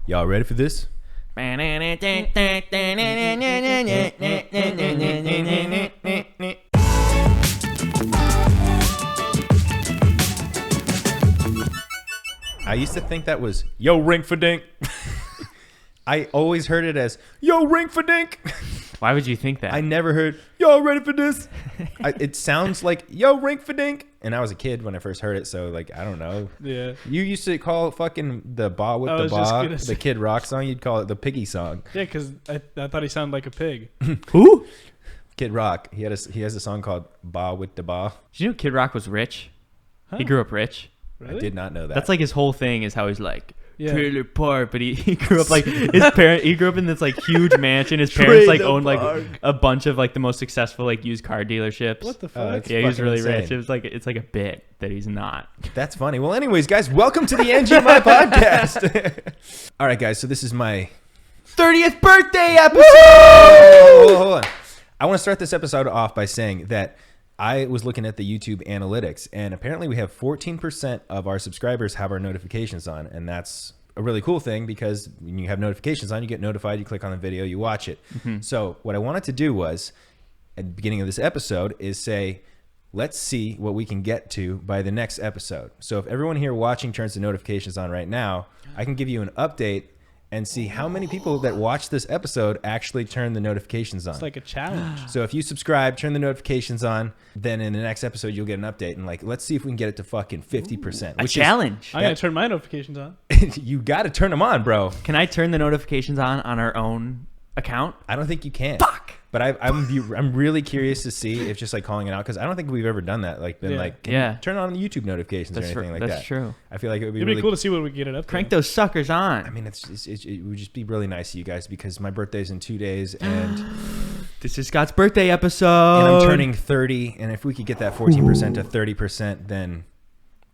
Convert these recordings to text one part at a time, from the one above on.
Y'all ready for this? I used to think that was yo rink for dink. I always heard it as yo rink for dink. Why would you think that? I never heard y'all ready for this. It sounds like yo rink for dink. And I was a kid when I first heard it, so like I don't know. Yeah. You used to call fucking the ba with the ba, the Kid Rock song. You'd call it the Piggy song. Yeah, because I thought he sounded like a pig. Who? Kid Rock. He has a song called Ba with the Ba. Did you know Kid Rock was rich? Huh? He grew up rich. Really? I did not know that. That's like his whole thing is how he's like trailer Yeah. park, but he grew up like his parent. He grew up in this like huge mansion. His parents like owned like a bunch of like the most successful like used car dealerships. What the fuck? Yeah, he was really insane. rich. It was like it's like a bit that he's not. That's funny. Well, anyways, guys, welcome to the NGMI podcast. All right, guys. So this is my 30th birthday episode. Hold on. I want to start this episode off by saying that I was looking at the YouTube analytics, and apparently we have 14% of our subscribers have our notifications on, and that's a really cool thing because when you have notifications on, you get notified, you click on the video, you watch it. Mm-hmm. So what I wanted to do was, at the beginning of this episode, is say, let's see what we can get to by the next episode. So if everyone here watching turns the notifications on right now, I can give you an update and see how many people that watch this episode actually turn the notifications on. It's like a challenge. So if you subscribe, turn the notifications on, then in the next episode you'll get an update, and like let's see if we can get it to fucking 50%. A challenge. I'm going to turn my notifications on. You got to turn them on, bro. Can I turn the notifications on our own account? I don't think you can. Fuck. But I'm really curious to see if just like calling it out, because I don't think we've ever done that. Like been like, can you turn on the YouTube notifications or anything like that. That's true. I feel like it would be It'd really be cool to see what we can get it up to. Crank those suckers on. I mean, it would just be really nice to you guys because my birthday's in 2 days and this is Scott's birthday episode. and I'm turning 30. And if we could get that 14% to 30%, then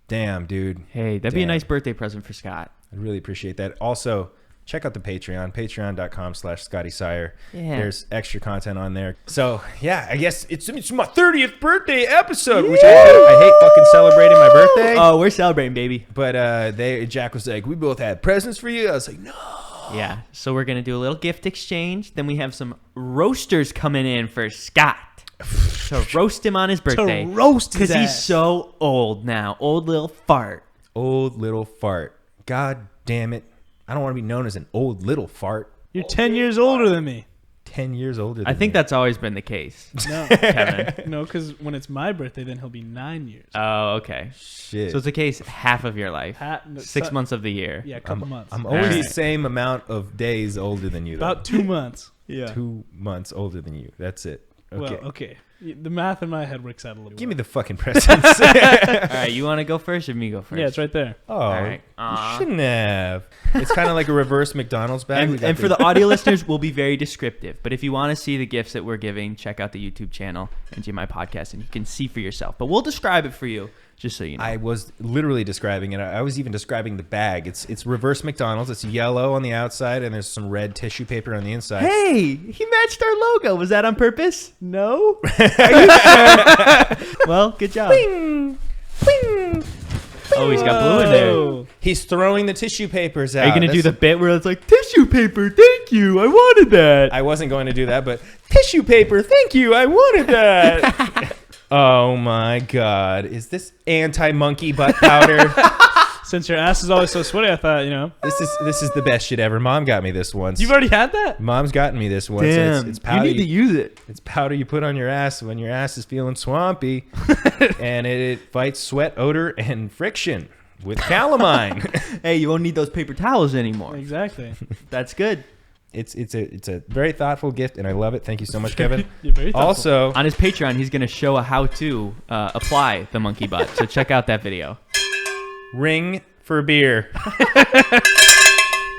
damn, dude. Hey, that'd be a nice birthday present for Scott. I'd really appreciate that. Also, check out the Patreon, patreon.com/Scotty Sire. Yeah. There's extra content on there. So, yeah, I guess it's my 30th birthday episode, which I hate fucking celebrating my birthday. Oh, we're celebrating, baby. But Jack was like, we both had presents for you. I was like, no. Yeah, so we're going to do a little gift exchange. Then we have some roasters coming in for Scott. So roast him on his birthday. To roast his because he's ass. so old now. Old little fart. Old little fart. God damn it. I don't want to be known as an old little fart. You're 10 years older than me. 10 years older than I think me. that's always been the case, No. Kevin. No, because when it's my birthday, then he'll be 9 years. Oh, okay. Shit. So it's the case half of your life. 6 months of the year. Yeah, a couple months. I'm always Alright. the same amount of days older than you, though. About 2 months. Yeah. 2 months older than you. That's it. Okay. Well, okay. The math in my head works out a little bit. Give me the fucking presents. All right, you want to go first or me go first? Yeah, it's right there. Oh, right. you shouldn't have. It's kind of like a reverse McDonald's bag. And for the audio listeners, we'll be very descriptive. But if you want to see the gifts that we're giving, check out the YouTube channel, NGMI Podcast, and you can see for yourself. But we'll describe it for you, just so you know. I was literally describing it. I was even describing the bag. It's reverse McDonald's. It's yellow on the outside, and there's some red tissue paper on the inside. Hey, he matched our logo. Was that on purpose? No? Well, good job. Bing, bing. Oh, he's got blue in there. He's throwing the tissue papers out. Are you going to do the bit where it's like, tissue paper, thank you, I wanted that. I wasn't going to do that, but tissue paper, thank you, I wanted that. Oh my God. Is this anti-monkey butt powder? Since your ass is always so sweaty, I thought, This is the best shit ever. Mom got me this once. You've already had that? Mom's gotten me this once. Damn, It's powder. you need to use it. It's powder you put on your ass when your ass is feeling swampy, and it fights sweat, odor, and friction with calamine. Hey, you won't need those paper towels anymore. Exactly. That's good. It's a very thoughtful gift, and I love it. Thank you so much, Kevin. You're very thoughtful. Also, On his Patreon, he's going to show how to apply the monkey butt. So check out that video. ring for beer.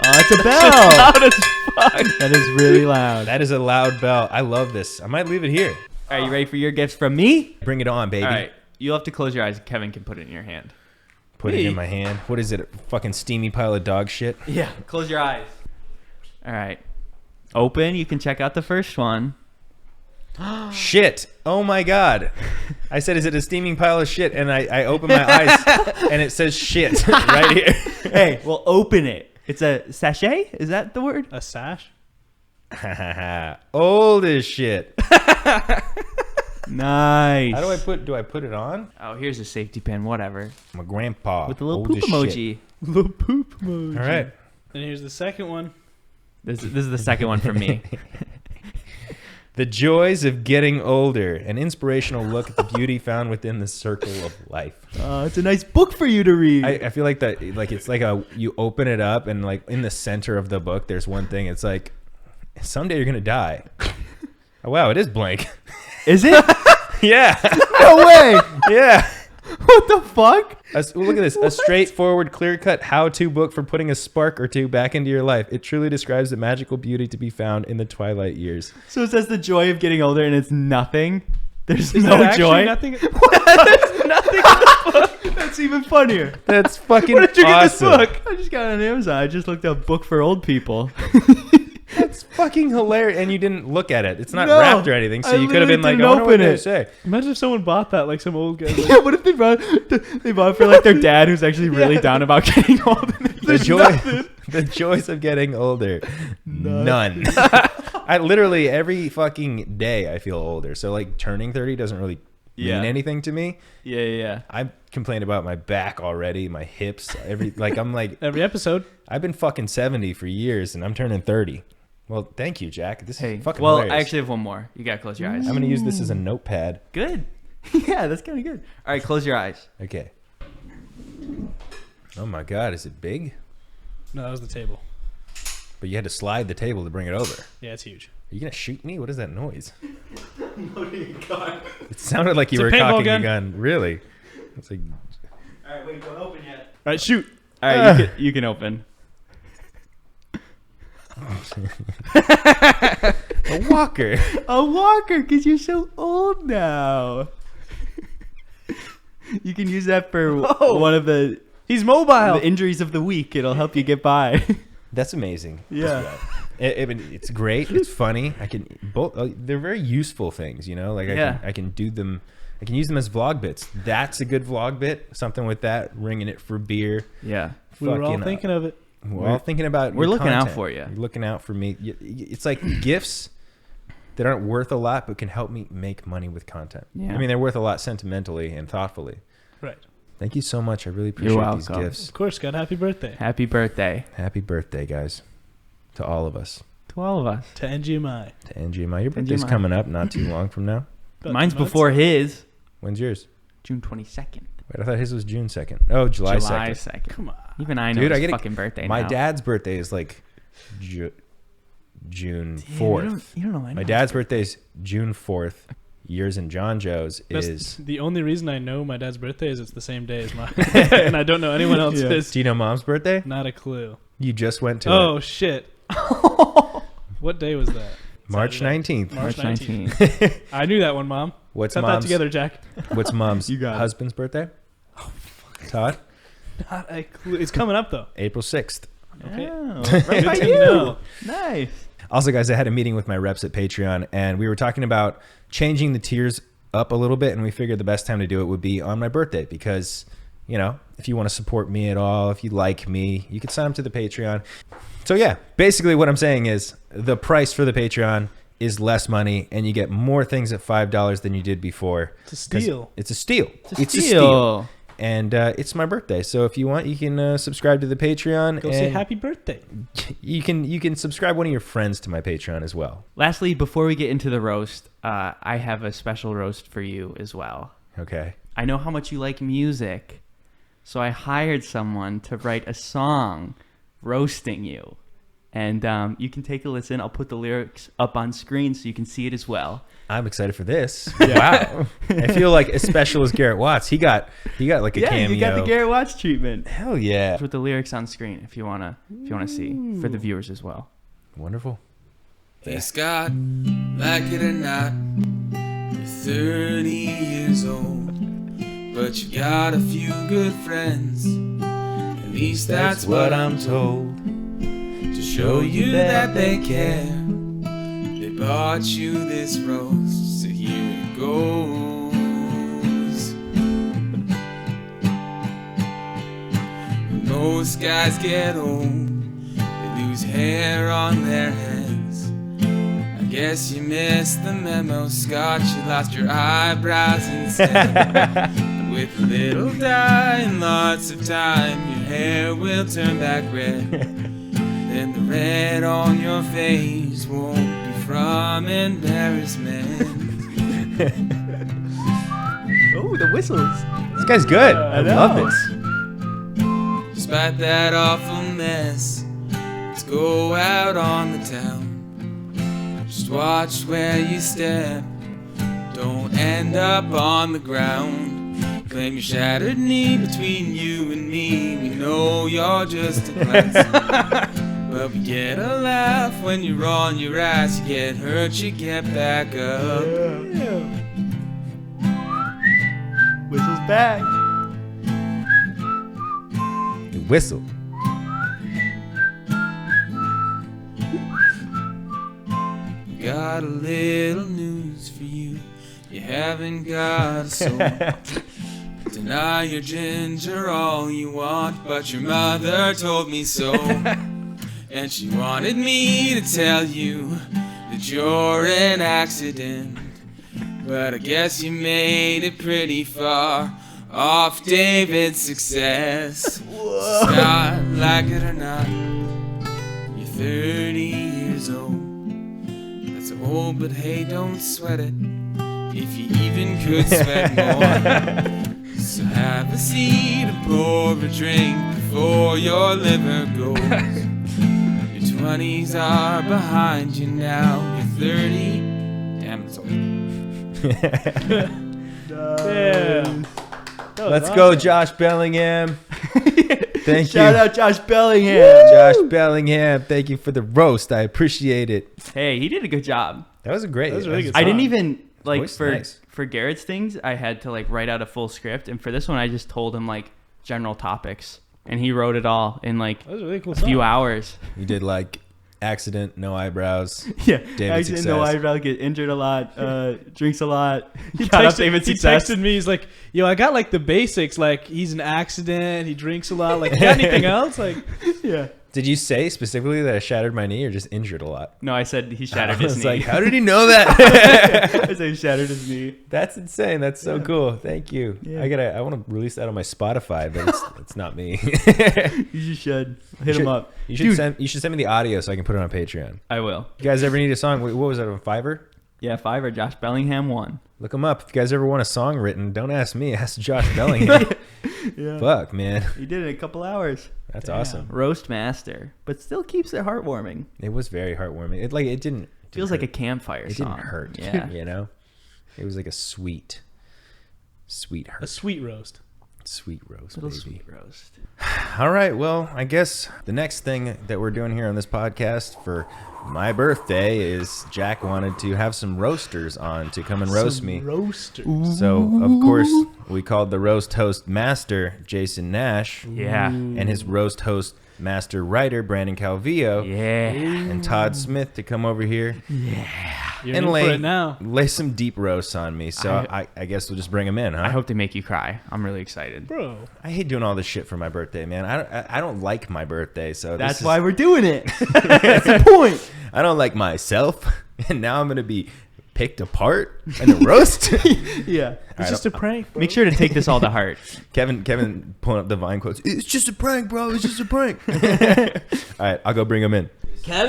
Oh, it's a bell. Loud as fuck. That is really loud. That is a loud bell. I love this. I might leave it here. Are you ready for your gifts from me? Bring it on, baby. All right. You'll have to close your eyes. Kevin can put it in your hand. Put it in my hand. What is it? A fucking steamy pile of dog shit? Yeah. Close your eyes. All right. Open. You can check out the first one. Shit. Oh my God. I said, is it a steaming pile of shit? And I open my eyes and it says shit right here. Hey, well, open it. It's a sachet? Is that the word? A sash? Old as shit. Nice. How do I put it on? Oh, here's a safety pin. Whatever. My grandpa. With the little old poop as emoji. shit. Little poop emoji. All right. And here's the second one. This is the second one for me. The joys of getting older. An inspirational look at the beauty found within the circle of life. It's a nice book for you to read. I feel like that, like it's like you open it up and like in the center of the book, there's one thing. It's like, someday you're gonna die. Oh wow, it is blank. Is it? Yeah. No way. Yeah. What the fuck? Look at this. A straightforward, clear-cut how-to book for putting a spark or two back into your life. It truly describes the magical beauty to be found in the twilight years. So it says the joy of getting older and it's nothing? There's Is no that actually joy? nothing? There's nothing in the book. That's even funnier. That's fucking Where did you get this awesome. book? I just got it on Amazon. I just looked up book for old people. That's fucking hilarious. And you didn't look at it. It's not No, wrapped or anything. So I you could have been like, literally I didn't wonder what open they it. say. Imagine if someone bought that, like some old guy. Like, Yeah, what if they bought it for like their dad who's actually really down about getting old? The joys of getting older. None. I literally every fucking day I feel older. So like turning 30 doesn't really Yeah. mean anything to me. Yeah. I complain about my back already, my hips, I'm like every episode. I've been fucking 70 for years and I'm turning 30. Well, thank you, Jack. This Hey, is fucking well, hilarious. I actually have one more. You gotta close your eyes. I'm going to use this as a notepad. Good. Yeah, that's kind of good. All right, close your eyes. Okay. Oh my God, is it big? No, that was the table. But you had to slide the table to bring it over. Yeah, it's huge. Are you going to shoot me? What is that noise? Loading a gun. It sounded like you It's were a paintball cocking gun. a gun. Really? It's like All right, wait, don't open yet. All right, shoot. All right, you can open. a walker. A walker, because you're so old now. You can use that for one of the He's mobile. the injuries of the week. It'll help you get by. That's amazing. Yeah. It's great. It's funny. I can both. They're very useful things, you know. Like I can do them. I can use them as vlog bits. That's a good vlog bit. Something with that, ringing it for beer. Yeah. We were all thinking of it. We're all thinking about. We're your looking out content. for you. You're looking out for me. It's like gifts that aren't worth a lot, but can help me make money with content. Yeah. I mean, they're worth a lot sentimentally and thoughtfully. Right. Thank you so much. I really appreciate these welcome. gifts. Of course, Scott. Happy birthday. Happy birthday Happy birthday, guys, to all of us. to all of us. To NGMI. To NGMI. Your birthday's NGMI. coming up not too long from now. About Mine's 2 months. before his. When's yours? June 22nd. Wait, I thought his was June 2nd. Oh, July 2nd. Come on. Even I know Dude, I his gotta- fucking birthday My now. dad's birthday is like June Damn, 4th. You don't know My dad's birthday is June 4th. Yours and John Joe's That's is... the only reason I know my dad's birthday is it's the same day as mine. And I don't know anyone else's. Do you know Mom's birthday? Not a clue. You just went to Oh, it. shit. What day was that? March Saturday. 19th. March March 19th. 19th. I knew that one, Mom. What's Set that Mom's together, Jack. What's Mom's You got it. husband's birthday? Oh, fuck. Todd? Not a clue. It's coming up, though. April 6th. Okay. Oh, Good right by to you. know. Nice. Also, guys, I had a meeting with my reps at Patreon, and we were talking about changing the tiers up a little bit, and we figured the best time to do it would be on my birthday because, you know, if you want to support me at all, if you like me, you can sign up to the Patreon. So, yeah, basically what I'm saying is the price for the Patreon is less money, and you get more things at $5 than you did before. It's a steal. It's a steal. It's a steal. And it's my birthday, so if you want, you can subscribe to the Patreon. Go and say happy birthday. You can subscribe one of your friends to my Patreon as well. Lastly, before we get into the roast, I have a special roast for you as well. Okay. I know how much you like music, so I hired someone to write a song roasting you. And you can take a listen. I'll put the lyrics up on screen so you can see it as well. I'm excited for this. Wow. I feel like as special as Garrett Watts. He got like a cameo. You got the Garrett Watts treatment. Hell yeah. With the lyrics on screen if you wanna see for the viewers as well. Wonderful. Hey Scott, like it or not, you're 30 years old, but you got a few good friends. At least that's what I'm told. To show you that they care, they bought you this roast, so here it goes. When most guys get old, lose hair on their heads. I guess you missed the memo, Scott. You lost your eyebrows instead. With a little dye and lots of time, your hair will turn back red. Then the red on your face won't be from embarrassment. Oh, the whistles. This guy's good. I know. love this. Despite that awful mess, let's go out on the town. Just watch where you step, don't end up on the ground. Claim your shattered knee between you and me. We know you're just a glance. But we get a laugh when you're on your ass. You get hurt, you get back up. Whistles back. You whistle. Got a little news for you. You haven't got a soul. Deny your ginger all you want, but your mother told me so. And she wanted me to tell you that you're an accident. But I guess you made it pretty far off David's success. Scott, like it or not, you're 30 years old. That's old, but hey, don't sweat it. If you even could sweat more. So have a seat and pour a drink before your liver goes. Your 20s are behind you now. You're 30. Damn, it's old. Damn. Let's go, Josh Bellingham. Thank you. Shout out Josh Bellingham. Josh Bellingham, thank you for the roast. I appreciate it. Hey, he did a good job. That was a great. That was a really good I song. didn't even like Voice for nice. for Garrett's things. I had to like write out a full script, and for this one, I just told him like general topics, and he wrote it all in like That was a really cool a few song. hours. You did like accident, no eyebrows. Yeah, David I success. didn't know eyebrow, get injured a lot, drinks a lot. He Shout out texted, David he success. texted me. He's like, "Yo, I got like the basics. Like, he's an accident. He drinks a lot. Like, you got anything else? Like, Yeah. Did you say specifically that I shattered my knee or just injured a lot? No, I said he shattered I his was knee. like, how did he know that? I said he shattered his knee. That's insane. That's so cool. Thank you. Yeah. I want to release that on my Spotify, but it's not me. You just should hit You him up. You should Dude. send me the audio so I can put it on Patreon. I will. You guys ever need a song? What was that on Fiverr? Yeah, Fiverr. Josh Bellingham won. Look him up. If you guys ever want a song written, don't ask me. Ask Josh Bellingham. Yeah. Fuck, man. He did it in a couple hours. That's Damn. awesome. Roast master, but still keeps it heartwarming. It was very heartwarming. It didn't Feels like a hurt. campfire It song. didn't hurt. Yeah. You know? It was like a sweet a hurt. sweet roast. Sweet roast, Little baby. sweet roast. All right. Well, I guess the next thing that we're doing here on this podcast for my birthday is Jack wanted to have some roasters on to come and roast me. Roasters. So, of course, we called the roast host master Jason Nash Yeah. and his roast host master writer Brandon Calvillo Yeah. and Todd Smith to come over here You're and in for it now. lay some deep roasts on me. So I guess we'll just bring them in, huh? I hope they make you cry. I'm really excited. Bro. I hate doing all this shit for my birthday, man. I don't like my birthday, so That's this is, why we're doing it. That's the point. I don't like myself, and now I'm gonna be picked apart in a roast. Yeah. It's just a prank, bro. Make sure to take this all to heart. Kevin pulling up the Vine quotes. It's just a prank, bro. It's just a prank. All right, I'll go bring him in. Kevin,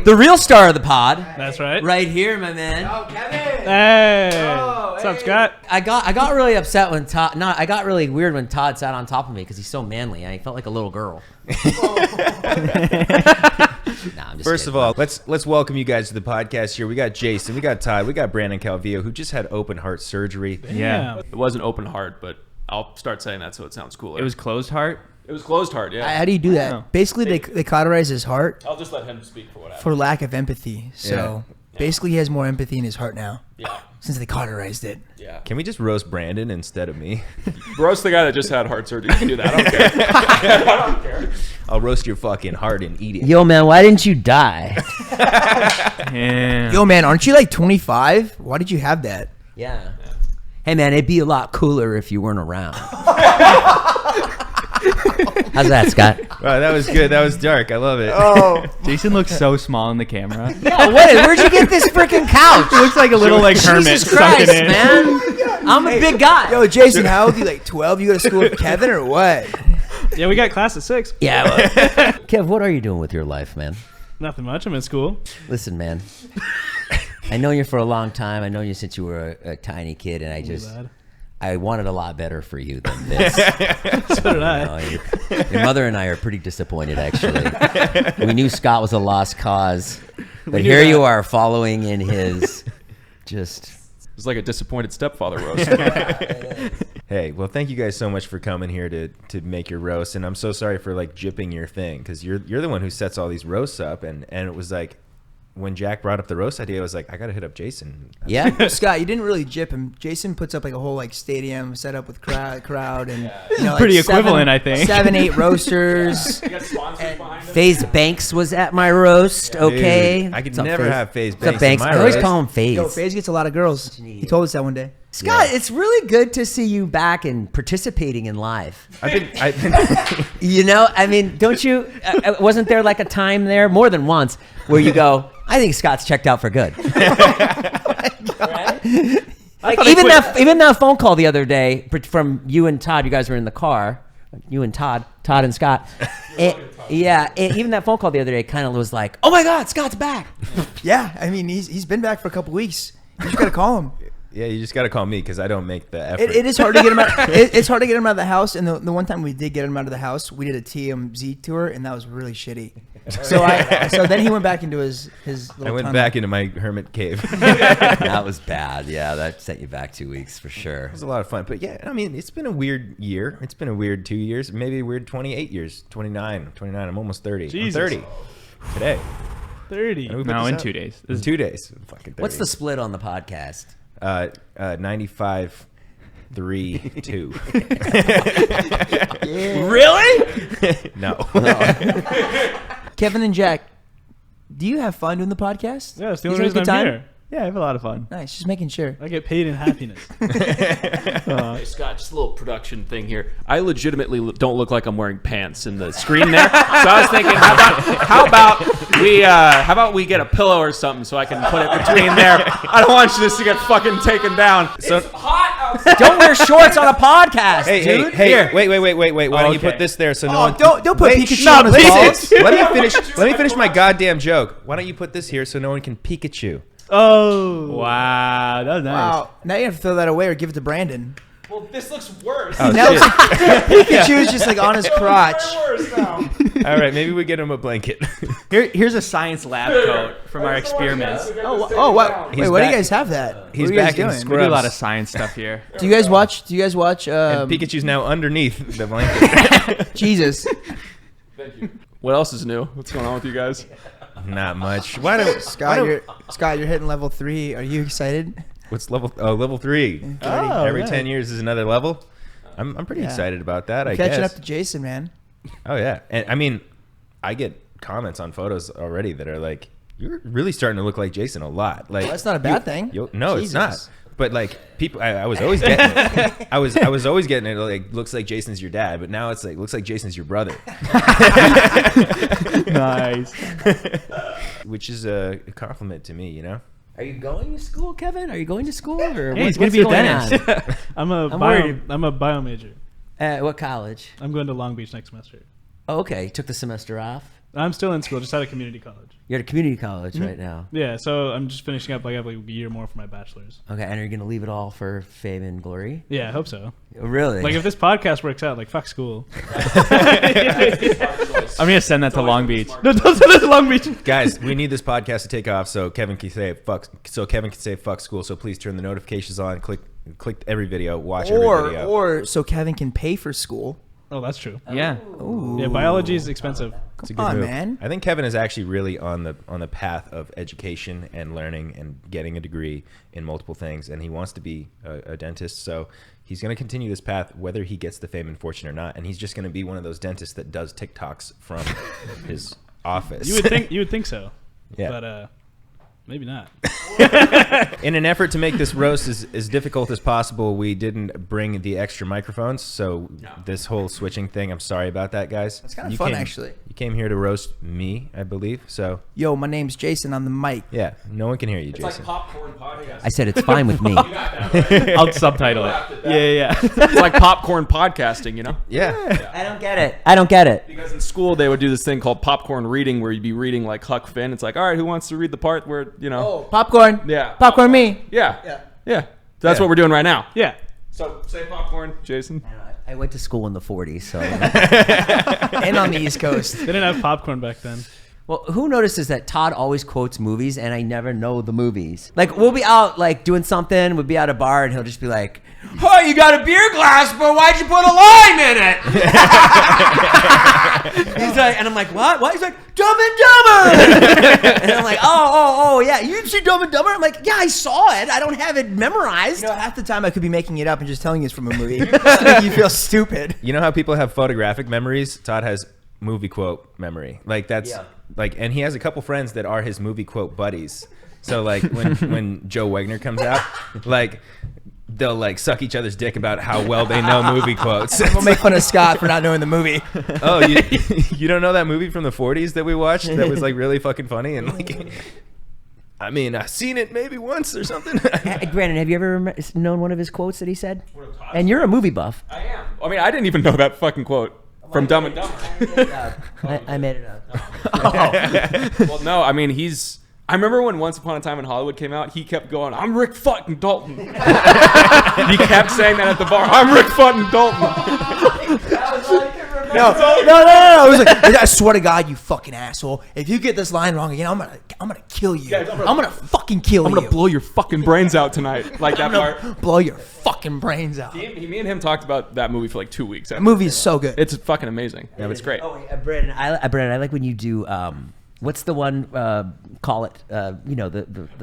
the real star of the pod, That's right. right here, my man. Hey. What's up, Scott? I got really upset when Todd. No, I got really weird when Todd sat on top of me because he's so manly and I felt like a little girl. Nah, I'm just First kidding. of all, let's welcome you guys to the podcast here. We got Jason, we got Todd, we got Brandon Calvillo, who just had open heart surgery. Yeah. It wasn't open heart, but I'll start saying that so it sounds cooler. It was closed heart. It was closed heart, yeah. How do you do that? Oh. Basically, they cauterize his heart I'll just let him speak for what happened. for lack of empathy. So basically, he has more empathy in his heart now Yeah, since they cauterized it. yeah. Can we just roast Brandon instead of me? Roast the guy that just had heart surgery. You can do that. I don't care. I don't care. I'll roast your fucking heart and eat it. Yo, man, why didn't you die? Yeah. Yo, man, aren't you like 25? Why did you have that? Yeah. Hey, man, it'd be a lot cooler if you weren't around. How's that, Scott? Wow, that was good. That was dark. I love it. Oh, Jason looks so small in the camera. Yeah, where'd you get this freaking couch? He looks like a little like hermit Jesus sunken Christ, in. man. I'm a big guy. yo, Jason, how old are you? Like 12? You go to school with Kevin or what? Yeah, we got class at 6. Yeah. Well, Kev, what are you doing with your life, man? Nothing much. I'm in school. Listen, man. I know you for a long time. I know you since you were a tiny kid, and I wanted a lot better for you than this. So did I. Your mother and I are pretty disappointed, actually. We knew Scott was a lost cause, but here you are following in his just... It's like a disappointed stepfather roast. Hey, well, thank you guys so much for coming here to make your roast, and I'm so sorry for like jipping your thing because you're the one who sets all these roasts up, and it was like when Jack brought up the roast idea, I was like, I gotta hit up Jason. Yeah. Scott, you didn't really jip him. Jason puts up like a whole like stadium set up with crowd and you know, like Pretty equivalent, I think. 7-8 roasters. You got sponsors behind him. FaZe Banks was at my roast, okay? Dude, I could What's up, never FaZe? have FaZe What's up, Banks. Banks? In I my always roast. call him FaZe. Yo, FaZe gets a lot of girls. He told us that one day. Scott, it's really good to see you back and participating in live. I've been You know, I mean, don't you? Wasn't there like a time there, more than once, where you go, I think Scott's checked out for good. Right? Like even that phone call the other day from you and Todd. You guys were in the car. You and Todd and Scott. Even that phone call the other day kind of was like, oh my God, Scott's back. Yeah, I mean, he's been back for a couple weeks. You just gotta call him. Yeah, you just got to call me because I don't make the effort. It is hard to get him out. It's hard to get him out of the house. And the one time we did get him out of the house, we did a TMZ tour, and that was really shitty. So then he went back into his little I went tunnel. back into my hermit cave. It That was bad. Yeah, that sent you back 2 weeks for sure. was a lot of fun. But yeah, I mean, it's been a weird year. It's been a weird 2 years, maybe a weird 28 years, 29. I'm almost 30. Jesus. I'm 30 today. 30. When we put No, this in out. 2 days. In 2 days. I'm fucking 30. What's the split on the podcast? 95, 3, 2. Really? No. Kevin and Jack, do you have fun doing the podcast? Yeah, it's the You only having a reason good I'm time? here. Yeah, I have a lot of fun. Nice, just making sure. I get paid in happiness. Hey, Scott, just a little production thing here. I legitimately don't look like I'm wearing pants in the screen there. So I was thinking, how about we get a pillow or something so I can put it between there. I don't want you this to get fucking taken down. So Don't wear shorts on a podcast, Hey, dude. hey, Here. wait. Why don't you Okay. put this there so no Oh, one... don't put Wait, Pikachu no, on his balls. please. Let me finish my goddamn joke. Why don't you put this here so no one can Pikachu? Oh. Wow, that was nice. Wow, now you have to throw that away or give it to Brandon. well, this looks worse. Oh, Now shit. Pikachu is just like on his crotch. Worse now. All right, maybe we get him a blanket. Here's a science lab coat from our experiments. Oh, what? He's Wait, why do back. you guys have that? He's what are you guys back in doing? Scrubs. We do a lot of science stuff here. Do you guys watch? And Pikachu's now underneath the blanket. Jesus. What else is new? What's going on with you guys? Not much. Why don't Scott, you're hitting level 3. Are you excited? What's level? Oh, level 3. Oh, Every right. 10 years is another level. I'm pretty Yeah. excited about that. I Catching guess. up to Jason, man. Oh yeah, and I mean, I get comments on photos already that are like, "You're really starting to look like Jason a lot." Like Well, that's not a bad thing. No, Jesus. it's not. But like people, I was always getting it. I was always getting it. Like, looks like Jason's your dad, but now it's like looks like Jason's your brother, Nice. which is a compliment to me. You know. Are you going to school, Kevin? Are you going to school? Or Yeah, he's what's gonna be a going dentist. I'm a worried. bio major. on? What college? I'm going to Long Beach next semester. Oh, okay. Took the semester off. I'm still in school, just out of community college. You're at a community college Mm-hmm. right now. Yeah, so I'm just finishing up. Like, I have like a year more for my bachelor's. Okay, and are you going to leave it all for fame and glory? Yeah, I hope so. Really? Like, if this podcast works out, like, fuck school. I'm gonna send that to Long Beach. No, don't send it to Long Beach. Guys, we need this podcast to take off so Kevin can say fuck. So Kevin can say fuck school. So please turn the notifications on. Click every video. Watch every video. Or so Kevin can pay for school. Oh, that's true. Yeah. Ooh. Yeah, biology is expensive. It's a Come good on, move. man. I think Kevin is actually really on the path of education and learning and getting a degree in multiple things, and he wants to be a dentist. So he's going to continue this path, whether he gets the fame and fortune or not. And he's just going to be one of those dentists that does TikToks from his office. You would think so. Yeah. But Maybe not. In an effort to make this roast as difficult as possible, we didn't bring the extra microphones. So this whole switching thing, I'm sorry about that, guys. It's kind of fun, actually. You came here to roast me, I believe. So Yo, my name's Jason on the mic. yeah, no one can hear you, It's Jason. like popcorn podcast. I said it's fine with me. I'll subtitle it. Yeah. It's like popcorn podcasting, you know? Yeah. I don't get it. I don't get it. Because in school they would do this thing called popcorn reading, where you'd be reading like Huck Finn. It's like, all right, who wants to read the part where Popcorn. Yeah. Popcorn me. Yeah. Yeah. Yeah. So that's Yeah. what we're doing right now. Yeah. So say popcorn, Jason. I went to school in the 40s, so. And on the East Coast. They didn't have popcorn back then. Well, who notices that Todd always quotes movies and I never know the movies? Like, we'll be out, like, doing something, we'll be at a bar, and he'll just be like, oh, you got a beer glass, but why'd you put a lime in it? He's like, and I'm like, what? He's like, Dumb and Dumber! And I'm like, oh, yeah, you didn't see Dumb and Dumber? I'm like, yeah, I saw it. I don't have it memorized. You know, half the time I could be making it up and just telling you it's from a movie. Just to make you feel stupid. You know how people have photographic memories? Todd has movie quote memory. Like that's like, and he has a couple friends that are his movie quote buddies. So like when Joe Wagner comes out, like they'll like suck each other's dick about how well they know movie quotes. We'll make fun of Scott for not knowing the movie. Oh, you don't know that movie from the 40s that we watched that was like really fucking funny and like. I mean, I've seen it maybe once or something. Brandon, have you ever known one of his quotes that he said? And you're a movie buff. I am. I mean, I didn't even know that fucking quote from Dumb and Dumber. I made it up. Well, no, I mean, I remember when Once Upon a Time in Hollywood came out, he kept going, I'm Rick fucking Dalton. He kept saying that at the bar, I'm Rick fucking Dalton. No. I was like, I swear to God, you fucking asshole. If you get this line wrong again, I'm gonna kill you. I'm gonna fucking kill you. I'm gonna blow your fucking brains out tonight. Like that part. Blow your fucking brains out. Me and him talked about that movie for like 2 weeks. That movie is so good. It's fucking amazing. Yeah, it's great. Oh, wait, Brandon, I like when you do, what's the one, call it, the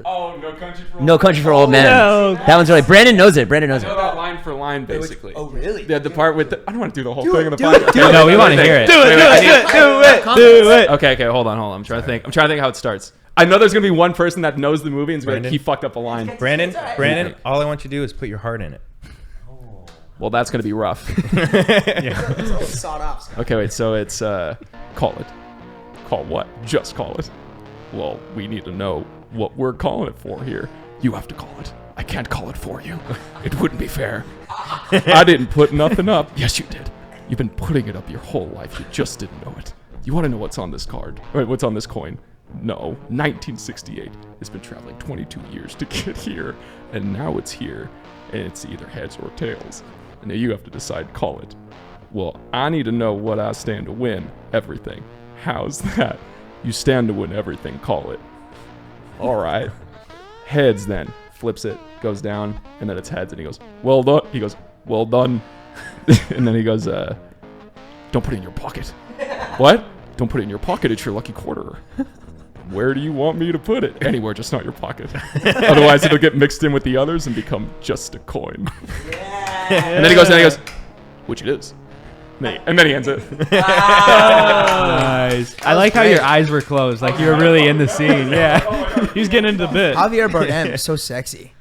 Oh, No Country for Old No Country for Old Men. No. That one's really, Brandon knows it. I know that line for line, basically. Oh, really? The part with I don't want to do the whole thing in the podcast. No, we want to hear it. Do it. Okay, hold on. I'm trying to think how it starts. I know there's gonna be one person that knows the movie and is like, Brandon? he fucked up a line. Brandon, all I want you to do is put your heart in it. Well, that's gonna be rough. Sawed off. Okay, wait. So it's call it. Call what? Just call it. Well, we need to know what we're calling it for here. You have to call it. I can't call it for you. It wouldn't be fair. I didn't put nothing up. Yes, you did. You've been putting it up your whole life. You just didn't know it. You want to know what's on this card? Wait, what's on this coin? No, 1968. It's been traveling 22 years to get here, and now it's here, and it's either heads or tails. And now you have to decide, call it. Well, I need to know what I stand to win. Everything. How's that? You stand to win everything, call it. All right. Heads then. Flips it, goes down, and then it's heads, and he goes, well done. He goes, well done. And then he goes, don't put it in your pocket. What? Don't put it in your pocket, it's your lucky quarter. Where do you want me to put it? Anywhere, just not your pocket. Otherwise, it'll get mixed in with the others and become just a coin. And then he goes, which it is. And then he ends it. Nice. I like how your eyes were closed, like you were really in the scene. Yeah. He's getting into the bit. Javier Bardem is so sexy.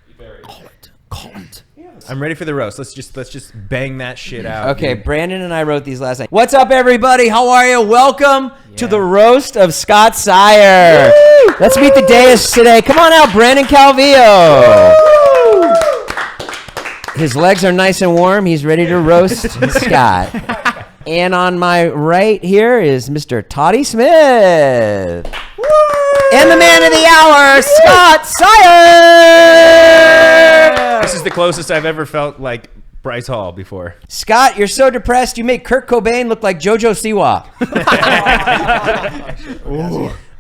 Call it. I'm ready for the roast. Let's just bang that shit out. Okay, dude. Brandon and I wrote these last night. What's up, everybody? How are you? Welcome to the roast of Scott Sire. Woo! Let's meet the dais today. Come on out, Brandon Calvillo. His legs are nice and warm. He's ready to roast Scott. And on my right here is Mr. Toddy Smith. Woo! And the man of the hour, Scott Sire. This is the closest I've ever felt like Bryce Hall before. Scott, you're so depressed you make Kurt Cobain look like JoJo Siwa.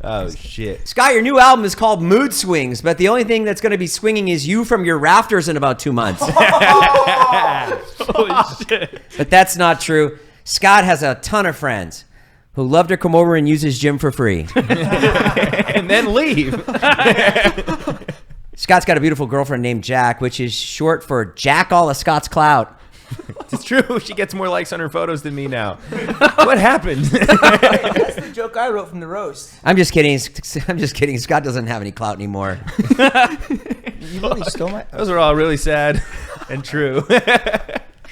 Oh, shit. Scott, your new album is called Mood Swings, but the only thing that's going to be swinging is you from your rafters in about 2 months. Holy shit. But that's not true. Scott has a ton of friends who love to come over and use his gym for free. And then leave. Scott's got a beautiful girlfriend named Jack, which is short for Jack all of Scott's clout. It's true. She gets more likes on her photos than me now. What happened? That's the joke I wrote from the roast. I'm just kidding. I'm just kidding. Scott doesn't have any clout anymore. You really stole my. Those are all really sad and true.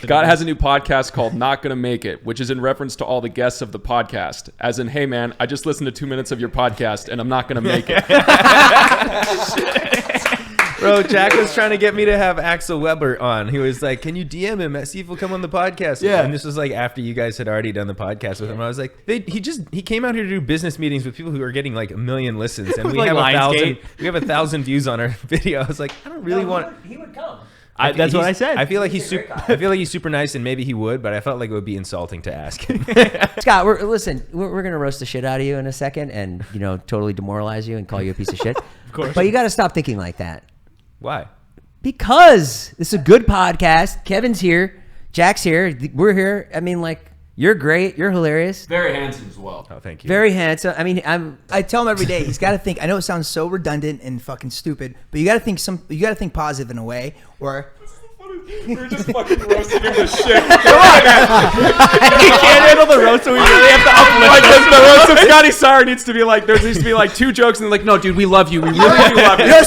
Scott has a new podcast called Not Gonna Make It, which is in reference to all the guests of the podcast. As in, hey man, I just listened to 2 minutes of your podcast and I'm not gonna make it. Bro, Jack was trying to get me to have Axel Weber on. He was like, can you DM him? See if he'll come on the podcast. Yeah. And this was like after you guys had already done the podcast with him. I was like, he came out here to do business meetings with people who are getting like 1 million listens. And we Like have Lionsgate. we have 1,000 views on our video. I was like, I don't really want. He would come. That's what I said. I feel like he's super nice, and maybe he would, but I felt like it would be insulting to ask him. Scott, we're gonna roast the shit out of you in a second, and totally demoralize you and call you a piece of shit. Of course. But you got to stop thinking like that. Why? Because this is a good podcast. Kevin's here, Jack's here, we're here. I mean, like, you're great, you're hilarious, Very handsome as well. Oh, thank you. very handsome. I mean, I tell him every day he's got to think. I know it sounds so redundant and fucking stupid, but you got to think You got to think positive in a way, or. We're just fucking roasting him to shit. You can't handle the roast, so we really have to uplift. Like the roast of Scotty Sire needs to be like, there needs to be like 2 jokes and they're like, no, dude, we love you. We really do love you. The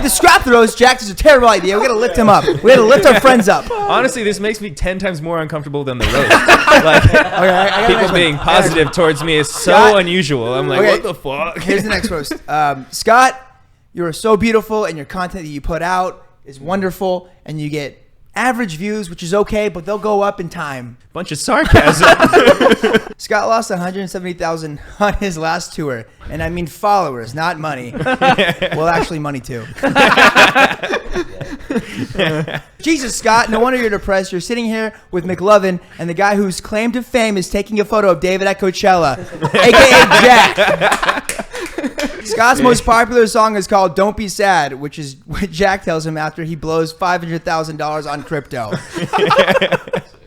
scrap the roast, Jack, is a terrible idea. We got to lift him up. We got to lift our friends up. Honestly, this makes me 10 times more uncomfortable than the roast. Like, I got people next being one. positive towards me is so Scott- unusual. I'm like, Okay. what the fuck? Here's the next roast. Scott, you are so beautiful, and your content that you put out is wonderful, and you get average views, which is okay, but they'll go up in time. Bunch of sarcasm. Scott lost 170,000 on his last tour, and I mean followers, not money. Well, actually, money too. Jesus, Scott, no wonder you're depressed. You're sitting here with McLovin, and the guy whose claim to fame is taking a photo of David at Coachella, aka Jack. Scott's most popular song is called "Don't Be Sad," which is what Jack tells him after he blows $500,000 on crypto.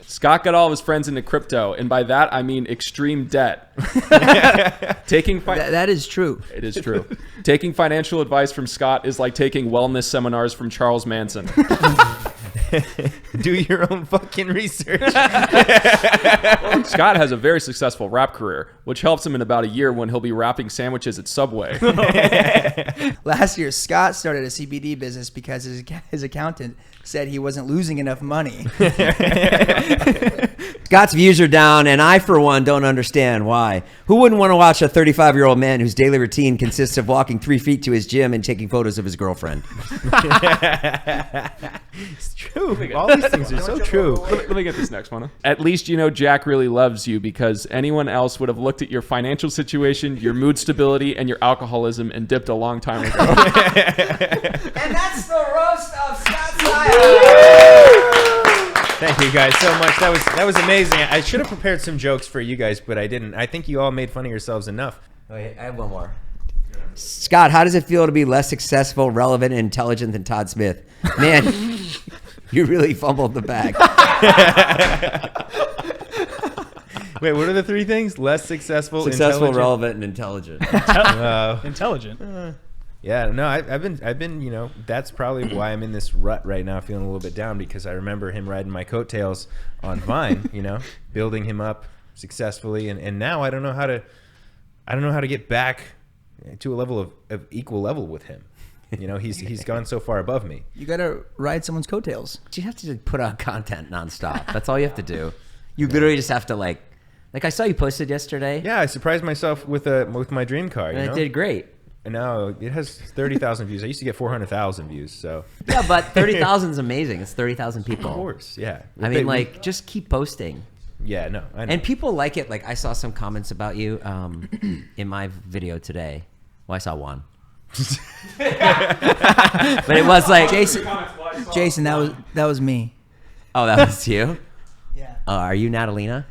Scott got all of his friends into crypto, and by that I mean extreme debt. That is true. It is true. Taking financial advice from Scott is like taking wellness seminars from Charles Manson. Do your own fucking research. Scott has a very successful rap career, which helps him in about a year when he'll be wrapping sandwiches at Subway. Last year, Scott started a CBD business because his accountant said he wasn't losing enough money. Scott's views are down, and I, for one, don't understand why. Who wouldn't want to watch a 35-year-old man whose daily routine consists of walking 3 feet to his gym and taking photos of his girlfriend? It's true. All these things are so true. Let me get this next one. At least you know Jack really loves you, because anyone else would have looked at your financial situation, your mood stability, and your alcoholism and dipped a long time ago. And that's the roast of Scott Sire. Thank you guys so much. That was amazing. I should have prepared some jokes for you guys, but I didn't. I think you all made fun of yourselves enough. Wait, I have one more. Scott, how does it feel to be less successful, relevant, and intelligent than Todd Smith? Man, you really fumbled the bag. Wait, what are the 3 things? Less successful, Successful, intelligent? relevant, and intelligent. Intelligent. Yeah, no, I've been, that's probably why I'm in this rut right now, feeling a little bit down, because I remember him riding my coattails on Vine, building him up successfully, and now I don't know how to get back to a level of equal level with him. He's gone so far above me. You gotta ride someone's coattails. You have to put out content nonstop. That's all you have to do. You literally just have to like I saw you posted yesterday. Yeah, I surprised myself with my dream car. And it did great. And now it has 30,000 views. I used to get 400,000 views. So yeah, but 30,000 is amazing. It's 30,000 people. Of course, yeah. I mean, just keep posting. Yeah, no, I know. And people like it. Like, I saw some comments about you in my video today. Well, I saw one. But it was like Jason, that was me. Oh, that was you? Yeah. Are you Natalina?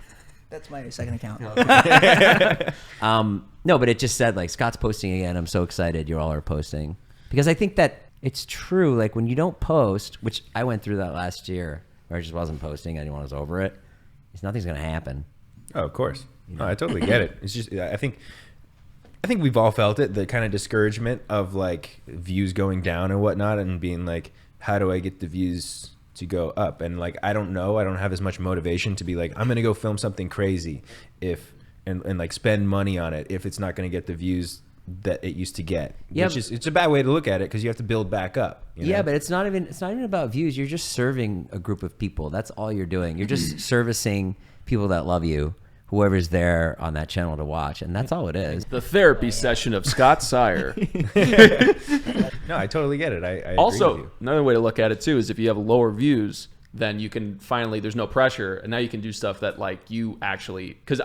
That's my second account. No, but it just said like Scott's posting again. I'm so excited you all are posting, because I think that it's true. Like, when you don't post, which I went through that last year where I just wasn't posting. Anyone was over it. Nothing's gonna happen. Oh, of course. No, I totally get it. It's just I think we've all felt it, the kind of discouragement of like views going down and whatnot, and being like, how do I get the views to go up. And like, I don't have as much motivation to be like, I'm gonna go film something crazy and like spend money on it if it's not gonna get the views that it used to get. Yeah, It's a bad way to look at it, because you have to build back up. You know? But it's not even about views. You're just serving a group of people. That's all you're doing. You're just servicing people that love you, whoever's there on that channel to watch, and that's all it is. The therapy session of Scott Sire. No, I totally get it. I agree Also, with you. another way to look at it too is if you have lower views, then you can finally, there's no pressure, and now you can do stuff that like you actually, because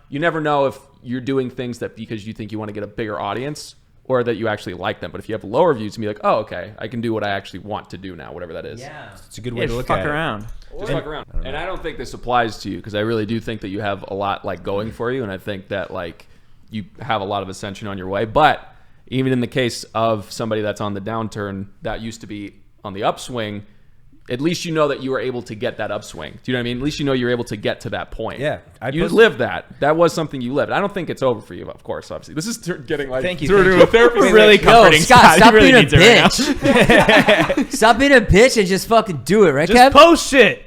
you never know if you're doing things that because you think you want to get a bigger audience or that you actually like them. But if you have lower views, you can be like, oh, okay, I can do what I actually want to do now, whatever that is. Yeah. It's a good way to look at around. Just fuck around. And I don't think this applies to you, because I really do think that you have a lot like going for you, and I think that like you have a lot of ascension on your way. But even in the case of somebody that's on the downturn that used to be on the upswing, at least you know that you were able to get that upswing. Do you know what I mean? At least you know you're able to get to that point. Yeah. You lived that. That was something you lived. I don't think it's over for you, of course, obviously. This is getting like Thank you, through thank to you. a therapy. Really comforting. Scott, He stop really being a needs it right now. bitch. Stop being a bitch and just fucking do it, right, Just Kev? post shit.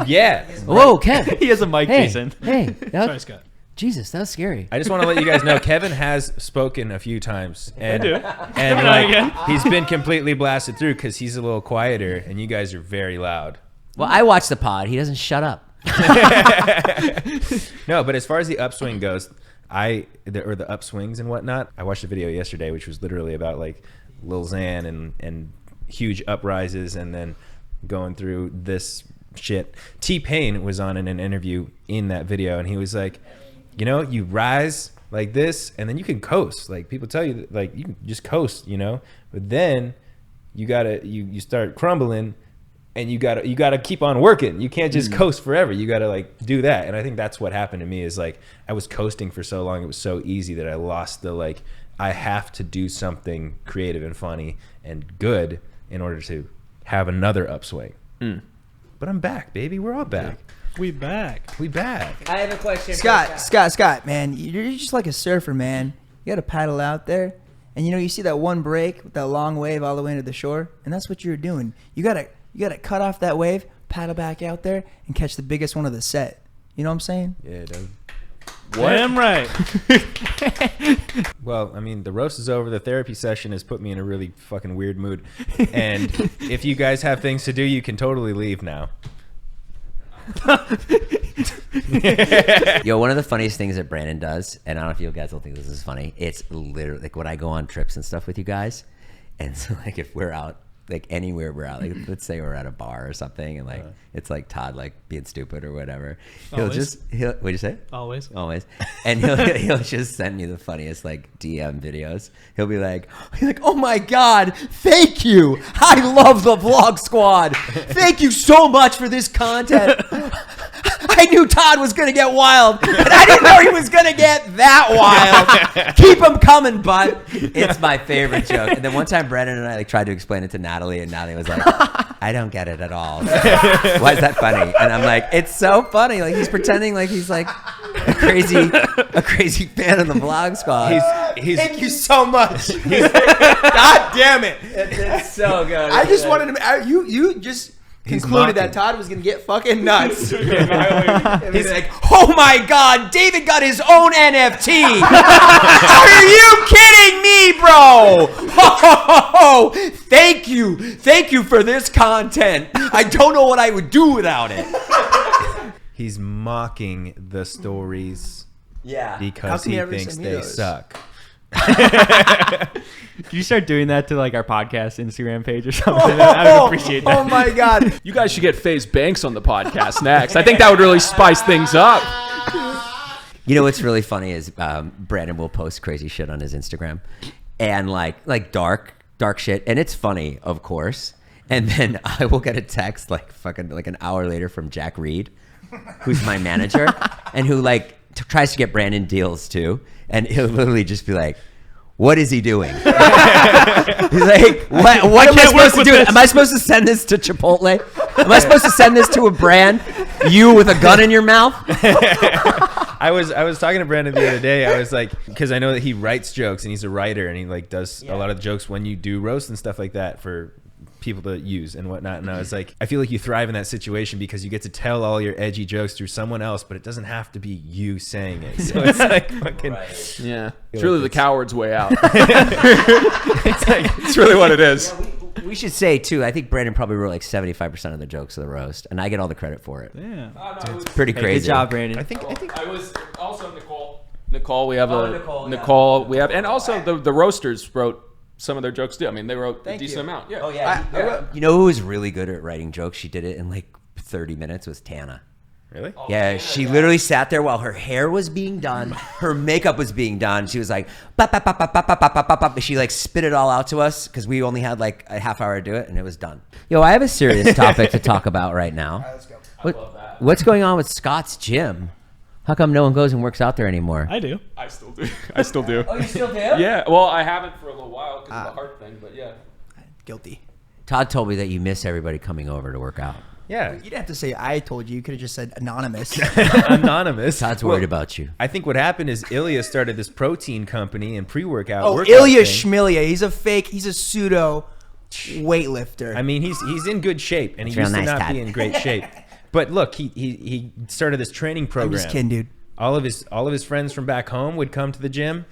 Yeah. Whoa, Kev. He has a mic, Hey, Jason. hey. Sorry, Scott. Jesus, that was scary. I just want to let you guys know Kevin has spoken a few times, and do. and like he's been completely blasted through because he's a little quieter, and you guys are very loud. Well, I watch the pod. He doesn't shut up. No, but as far as the upswing goes, or the upswings and whatnot, I watched a video yesterday which was literally about like Lil Xan and huge uprises, and then going through this shit. T-Pain was on in an interview in that video, and he was like, you know, you rise like this and then you can coast. Like people tell you that, like, you can just coast, you know, but then you start crumbling, and you gotta keep on working. You can't just coast forever. You gotta like do that. And I think that's what happened to me, is like I was coasting for so long, it was so easy that I lost the like, I have to do something creative and funny and good in order to have another upswing. But I'm back, baby. We're all back. We back. We back. I have a question. Scott, man, you're just like a surfer, man. You got to paddle out there, and you know you see that one break with that long wave all the way into the shore, and that's what you're doing. You gotta cut off that wave, paddle back out there, and catch the biggest one of the set. You know what I'm saying? Yeah, dude. Damn right. Well, I mean, the roast is over. The therapy session has put me in a really fucking weird mood. And if you guys have things to do, you can totally leave now. Yo, one of the funniest things that Brandon does, and I don't know if you guys will think this is funny, it's literally like when I go on trips and stuff with you guys, and so like if we're out, like anywhere we're out, like let's say we're at a bar or something, and like it's like Todd like being stupid or whatever, he'll what'd you say? Always. And he'll just send me the funniest like DM videos. He'll be like, oh my god, thank you, I love the Vlog Squad, thank you so much for this content. I knew Todd was gonna get wild, but I didn't know he was gonna get that wild. Keep him coming, bud. It's my favorite joke. And then one time Brennan and I like tried to explain it to Natalie, and Natalie was like, I don't get it at all. Why is that funny? And I'm like, it's so funny. Like he's pretending like he's like a crazy fan of the Vlog Squad. Thank you so much. God damn it! It's so good. I just wanted to. You just concluded that Todd was gonna get fucking nuts. He's like, oh my god, David got his own NFT. Are you kidding me, bro? Thank you for this content. I don't know what I would do without it. He's mocking the stories because he thinks they suck. Could you start doing that to like our podcast Instagram page or something? I would appreciate that. Oh my god. You guys should get FaZe Banks on the podcast next. I think that would really spice things up. You know what's really funny is Brandon will post crazy shit on his Instagram, and like dark shit, and it's funny, of course. And then I will get a text like fucking like an hour later from Jack Reed, who's my manager, and who like tries to get Brandon deals too, and he'll literally just be like, what is he doing? He's like, what am I supposed to do? Am I supposed to send this to Chipotle? Am I supposed to send this to a brand? You with a gun in your mouth? I was talking to Brandon the other day. I was like, because I know that he writes jokes and he's a writer, and he like does a lot of jokes when you do roast and stuff like that for people to use and whatnot. And I was like, I feel like you thrive in that situation because you get to tell all your edgy jokes through someone else, but it doesn't have to be you saying it. So it's like fucking. Yeah, it's really the coward's way out. It's really what it is. We should say too. I think Brandon probably wrote like 75% of the jokes of the roast, and I get all the credit for it. Yeah. It's pretty Hey, crazy. good job, Brandon. I think I was also Nicole. Nicole, we have Nicole, we have, and also the roasters wrote some of their jokes too. I mean, they wrote a Thank decent you. amount. Yeah. Oh yeah. You know who was really good at writing jokes? She did it in like 30 minutes. Was Tana. Really? Yeah, she literally sat there while her hair was being done, her makeup was being done. She was like, "Bop, bop, bop, bop, bop, bop, bop, bop, bop." She like spit it all out to us because we only had like a half hour to do it, and it was done. Yo, I have a serious topic to talk about right now. All right, let's go. What's going on with Scott's gym? How come no one goes and works out there anymore? I do. I still do. I still do. Oh, you still do? Yeah. Well, I haven't for a little while because of the heart thing, but yeah. Guilty. Todd told me that you miss everybody coming over to work out. Yeah. You didn't have to say I told you. You could have just said anonymous. Anonymous. Todd's worried about you. I think what happened is Ilya started this protein company and pre-workout. Oh, workout Ilya thing. Schmilia. He's a fake. He's a pseudo weightlifter. I mean, he's in good shape, and he That's used real to nice, not Todd. be in great shape. But look, he started this training I'm program. just kidding, dude. All of his friends from back home would come to the gym.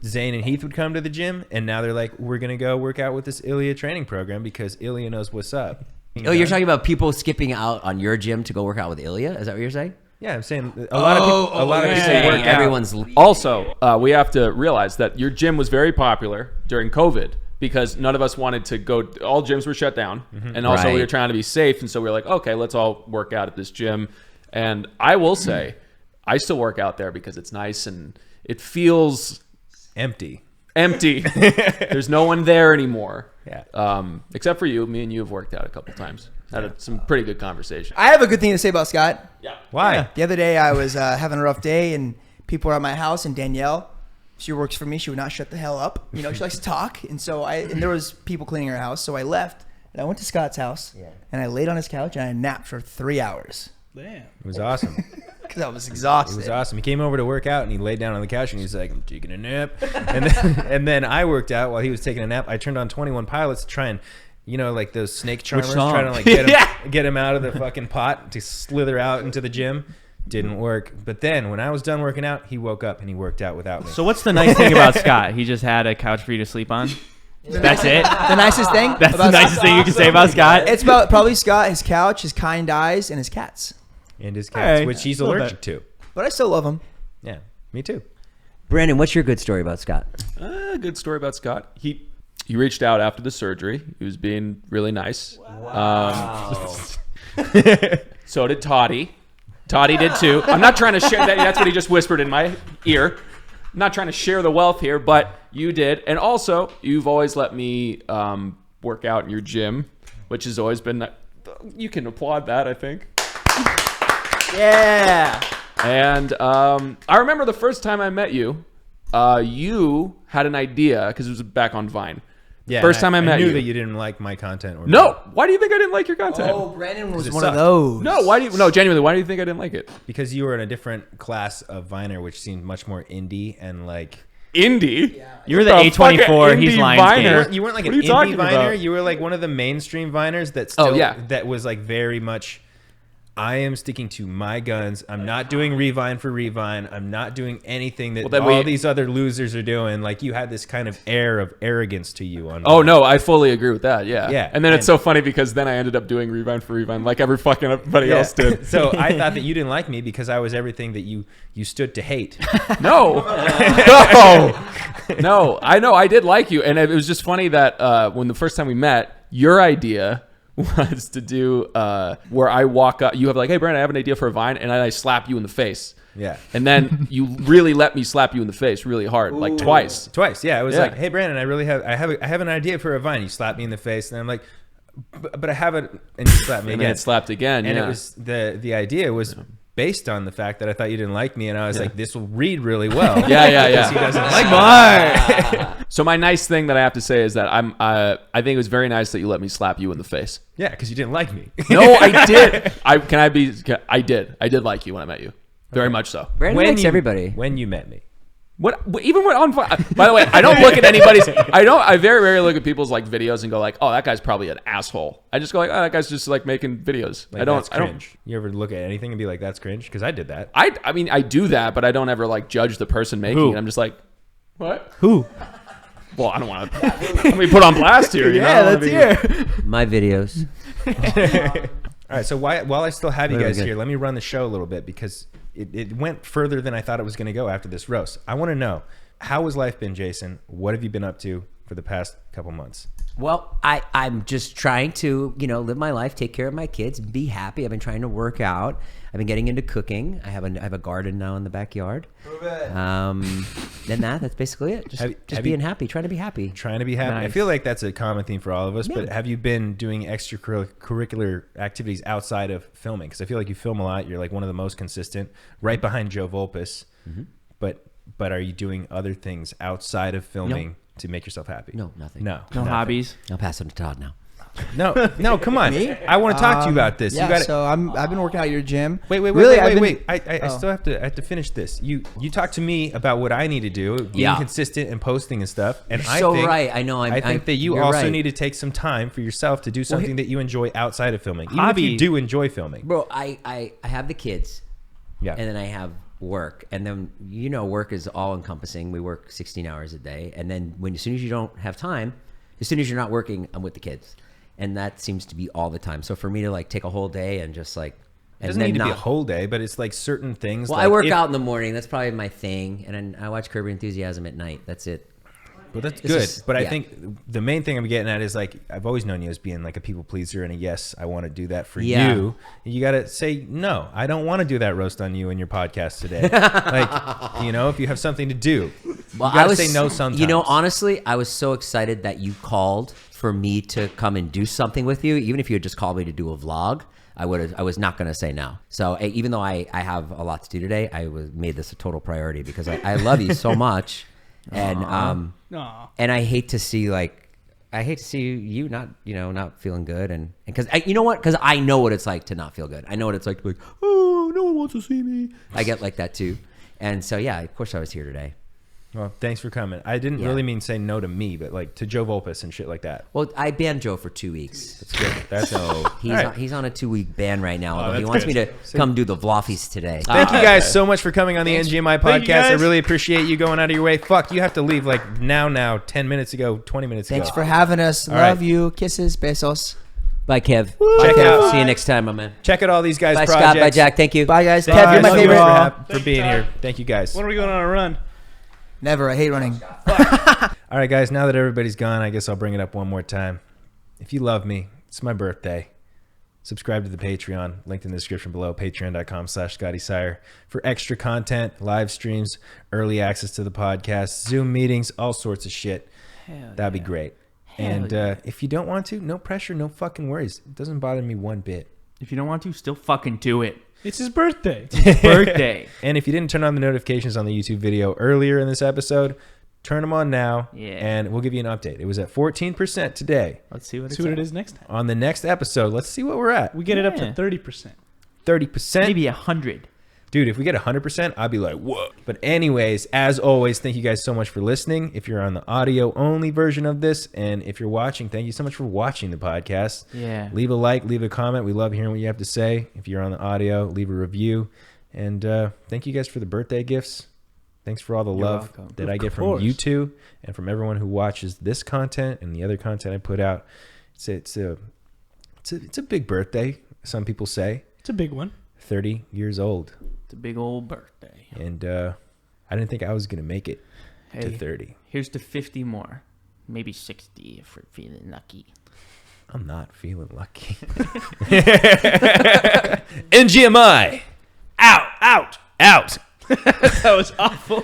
Zane and Heath would come to the gym, and now they're like, we're gonna go work out with this Ilya training program because Ilya knows what's up. Oh, you're talking about people skipping out on your gym to go work out with Ilya? Is that what you're saying? Yeah, I'm saying a lot of people work out. Everyone's Also, we have to realize that your gym was very popular during COVID because none of us wanted to go. All gyms were shut down, and also we Right. were trying to be safe, and so we were like, okay, let's all work out at this gym. And I will say, I still work out there because it's nice and it feels Empty. empty. There's no one there anymore. Yeah. Except for you. Me and you have worked out a couple times. Had some pretty good conversation. I have a good thing to say about Scott. Yeah. Why? The other day I was having a rough day and people were at my house and Danielle, she works for me. She would not shut the hell up. You know, she likes to talk. And so and there was people cleaning her house. So I left and I went to Scott's house and I laid on his couch and I napped for 3 hours Damn. It was awesome. because I was It exhausted. was awesome. He came over to work out and he laid down on the couch and he's like, I'm taking a nap. And then I worked out while he was taking a nap. I turned on 21 Pilots to try and, you know, like those snake charmers, song? trying to like get him out of the fucking pot to slither out into the gym. Didn't work. But then when I was done working out, he woke up and he worked out without me. So what's the nice thing about Scott? He just had a couch for you to sleep on. That's it. The nicest thing? That's the about nicest thing you can say about Scott. It's about probably Scott, his couch, his kind eyes, and his cats. And his cats, Hey, which he's a little allergic to. But I still love him. Yeah, me too. Brandon, what's your good story about Scott? Good story about Scott. He reached out after the surgery. He was being really nice. So did Toddy. Toddy did too. I'm not trying to share that. That's what he just whispered in my ear. I'm not trying to share the wealth here, but you did. And also, you've always let me work out in your gym, which has always been. You can applaud that, I think. Yeah. And I remember the first time I met you, you had an idea, because it was back on Vine. Yeah, First time I met knew you. that you didn't like my content. Or No. Why do you think I didn't like your content? Oh, Brandon was it one of sucked. those. No, why do you? No, genuinely, why do you think I didn't like it? because you were in a different class of Viner, which seemed much more indie and like. Indie. You were the What fucking A24. He's indie Lions. Viner? Game. You weren't like What an are you talking indie Viner. about? You were like one of the mainstream Viners that still, yeah. that was like very much. I am sticking to my guns. I'm not doing Revine for Revine. I'm not doing anything that then all we- these other losers are doing. Like you had this kind of air of arrogance to you on. Oh no, I fully agree with that. Yeah. Yeah, And then it's and- so funny because then I ended up doing Revine for Revine like everybody else did. So I thought that you didn't like me because I was everything that you stood to hate. No. No. I know. I did like you. And it was just funny that when the first time we met, your idea was to do where I walk up. You have like, hey, Brandon, I have an idea for a Vine. And I slap you in the face. Yeah. And then you really let me slap you in the face really hard, like twice. Twice, yeah. It was Yeah. like, hey, Brandon, I have an idea for a Vine. You slapped me in the face, and I'm like, but I have it, and you slapped me And then again. it slapped again. And yeah. it was the idea was based on the fact that I thought you didn't like me, and I was like, this will read really well. Yeah. Because he doesn't like me. So my nice thing that I have to say is that I think it was very nice that you let me slap you in the face. Yeah, because you didn't like me. No, I did. I did like you when I met you. Very much so. Brandon likes everybody. When you met me. Even when on. By the way, I don't look at anybody's. I very rarely look at people's like videos and go like, oh, that guy's probably an asshole. I just go like, oh, that guy's just like making videos. Like, I don't. That's cringe. You ever look at anything and be like, that's cringe? Because I did that. I mean, I do that, but I don't ever like judge the person making it. I'm just like, what? Who? Well, I don't want to. Let me put on blast here. You know? Let's hear. My videos. All right, so while I still have you guys good. here, let me run the show a little bit because it went further than I thought it was going to go after this roast. I want to know, how has life been, Jason? What have you been up to for the past couple months? Well, I'm just trying to, live my life, take care of my kids, be happy. I've been trying to work out. I've been getting into cooking. I have a garden now in the backyard. Then that's basically it. Just being happy, trying to be happy. Trying to be happy. Nice. I feel like that's a common theme for all of us, Yeah. but have you been doing extracurricular activities outside of filming? Because I feel like you film a lot. You're like one of the most consistent, right behind Joe Volpus. Mm-hmm. But are you doing other things outside of filming to make yourself happy? No, nothing. No nothing. hobbies. I'll pass it to Todd now. No, come on. Me? I want to talk to you about this. Yeah, You gotta, so I've been working out at your gym. Wait. Really, I've been- I still have to finish this. You talk to me about what I need to do, being Yeah. consistent and posting and stuff. And You're I so think, right. I know. I think that you you're also right. need to take some time for yourself to do something that you enjoy outside of filming. Even if Hobby. you do enjoy filming. Bro, I have the kids. Yeah. And then I have work. And then, work is all encompassing. We work 16 hours a day. And then as soon as you don't have time, as soon as you're not working, I'm with the kids. And that seems to be all the time. So for me to like take a whole day and just like, It doesn't need to be a whole day, but it's like certain things. Well, like I work if- out in the morning. That's probably my thing. And then I watch Curb Your Enthusiasm at night. That's it. Well, that's It's good. just- But I yeah. think the main thing I'm getting at is like, I've always known you as being like a people pleaser and a yes, I want to do that for Yeah. you. You got to say, no, I don't want to do that roast on you in your podcast today. Like, if you have something to do, Well, you got to say no sometimes. Honestly, I was so excited that you called for me to come and do something with you. Even if you had just called me to do a vlog, I was not going to say no. So even though I have a lot to do today, made this a total priority because I love you so much. And Aw. and I hate to see you not feeling good, and because because I know what it's like to not feel good. I know what it's like to be like, oh, no one wants to see me. I get like that too, and so yeah, of course I was here today. Well, thanks for coming. I didn't Yeah. really mean say no to me, but like to Joe Volpus and shit like that. Well, I banned Joe for 2 weeks. That's good. That's So he's All right. he's on a 2-week ban right now. Although he that's wants good. me to come do the Vloffies today. Thank you guys so much for coming on the NGMI Thank you, podcast. I guys. really appreciate you going out of your way. Fuck, you have to leave like now, 10 minutes ago, 20 minutes Thanks ago. for having us. All Love right. you. Kisses. Besos. Bye, Kev. Check Bye, Kev. out- See you next time, my man. Check out all these guys' Bye, projects. Scott. Bye, Jack. Thank you. Bye, guys. Thank Kev, you you're my guys so favorite. much for being here. Thank you guys. When are we going on a run? Never. I hate running. All right, guys, now that everybody's gone, I guess I'll bring it up one more time. If you love me, it's my birthday. Subscribe to the Patreon, linked in the description below, patreon.com/Scotty Sire, for extra content, live streams, early access to the podcast, Zoom meetings, all sorts of shit. That'd be great. And if you don't want to, no pressure, no fucking worries. It doesn't bother me one bit. If you don't want to, still fucking do it. It's his birthday. Birthday. And if you didn't turn on the notifications on the YouTube video earlier in this episode, turn them on now, Yeah. and we'll give you an update. It was at 14% today. Let's see what it's See what at. it is next time. On the next episode, let's see what we're at. We get it up to Yeah. 30%. 30%. Maybe 100. Dude, if we get 100%, I'd be like, whoa. But anyways, as always, thank you guys so much for listening. If you're on the audio only version of this, and if you're watching, thank you so much for watching the podcast. Yeah. Leave a like, leave a comment. We love hearing what you have to say. If you're on the audio, leave a review. And thank you guys for the birthday gifts. Thanks for all the love welcome. that Of I get course. from you two and from everyone who watches this content and the other content I put out. It's a big birthday, some people say. It's a big one. 30 years old. It's a big old birthday. And I didn't think I was going to make it to Hey, 30. here's to 50 more. Maybe 60 if we're feeling lucky. I'm not feeling lucky. NGMI. Out. That was awful.